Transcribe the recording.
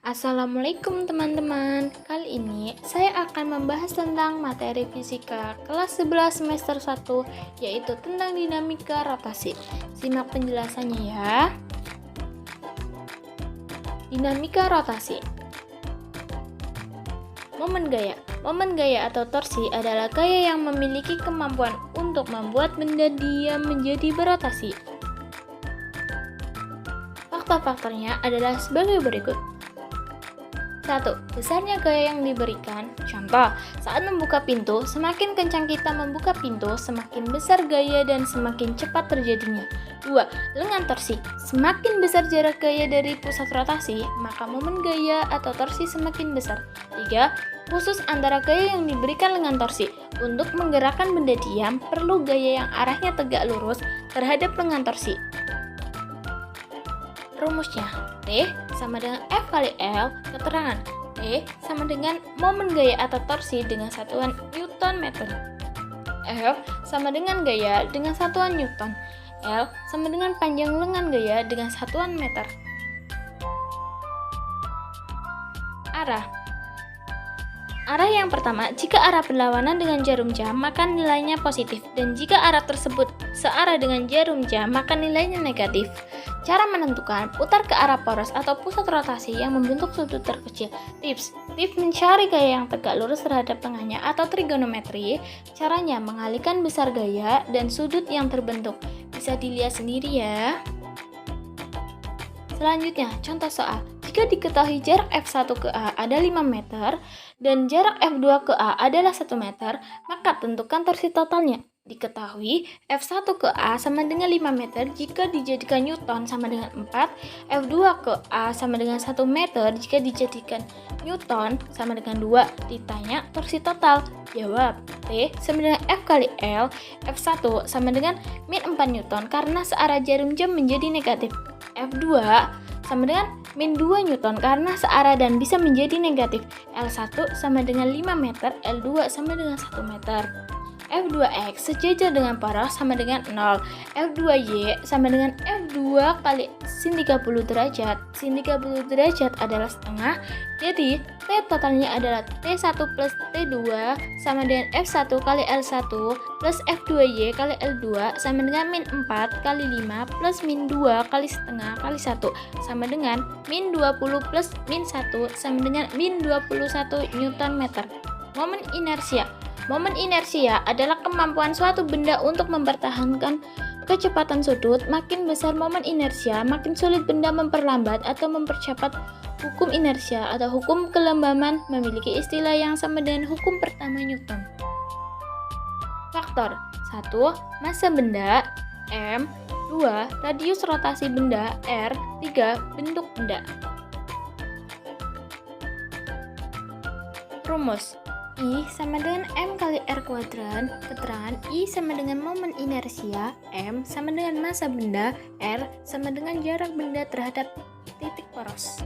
Assalamualaikum teman-teman. Kali ini saya akan membahas tentang materi fisika kelas 11 semester 1, yaitu tentang dinamika rotasi. Simak penjelasannya ya. Dinamika rotasi. Momen gaya. Momen gaya atau torsi adalah gaya yang memiliki kemampuan untuk membuat benda diam menjadi berotasi. Faktor-faktornya adalah sebagai berikut. 1. Besarnya gaya yang diberikan. Contoh, saat membuka pintu, semakin kencang kita membuka pintu, semakin besar gaya dan semakin cepat terjadinya. 2. Lengan torsi. Semakin besar jarak gaya dari pusat rotasi, maka momen gaya atau torsi semakin besar. 3. Khusus antara gaya yang diberikan lengan torsi. Untuk menggerakkan benda diam, perlu gaya yang arahnya tegak lurus terhadap lengan torsi. Rumusnya, T sama dengan F kali L, keterangan T sama dengan momen gaya atau torsi dengan satuan Newton meter. F sama dengan gaya dengan satuan Newton. L sama dengan panjang lengan gaya dengan satuan meter. Arah yang pertama, jika arah berlawanan dengan jarum jam, maka nilainya positif. Dan jika arah tersebut searah dengan jarum jam, maka nilainya negatif. Cara menentukan, putar ke arah poros atau pusat rotasi yang membentuk sudut terkecil. Tips mencari gaya yang tegak lurus terhadap tengahnya atau trigonometri. Caranya mengalihkan besar gaya dan sudut yang terbentuk. Bisa dilihat sendiri ya. Selanjutnya, contoh soal. Jika diketahui jarak F1 ke A ada 5 meter dan jarak F2 ke A adalah 1 meter, maka tentukan torsi totalnya. Diketahui F1 ke A sama dengan 5 meter jika dijadikan Newton sama dengan 4, F2 ke A sama dengan 1 meter jika dijadikan Newton sama dengan 2. Ditanya torsi total. Jawab, T sama dengan F kali L, F1 sama dengan min 4 Newton karena searah jarum jam menjadi negatif. F2 sama dengan min 2 Newton karena searah dan bisa menjadi negatif. L1 sama dengan 5 meter, L2 sama dengan 1 meter. F2X sejajar dengan poros sama dengan 0. F2Y sama dengan F2 kali sin 30 derajat. Sin 30 derajat adalah setengah. Jadi, T totalnya adalah T1 plus T2 sama dengan F1 kali L1 plus F2Y kali L2 sama dengan min 4 kali 5 plus min 2 kali setengah kali 1 sama dengan min 20 plus min 1 sama dengan min 21 Newton meter. Momen inersia. Momen inersia adalah kemampuan suatu benda untuk mempertahankan kecepatan sudut. Makin besar momen inersia, makin sulit benda memperlambat atau mempercepat. Hukum inersia atau hukum kelembaban memiliki istilah yang sama dengan hukum pertama Newton. Faktor 1. Massa benda M. 2. Radius rotasi benda R. 3. Bentuk benda. Rumus I sama dengan M kali R kuadran. Keterangan I sama dengan momen inersia, M sama dengan massa benda, R sama dengan jarak benda terhadap titik poros.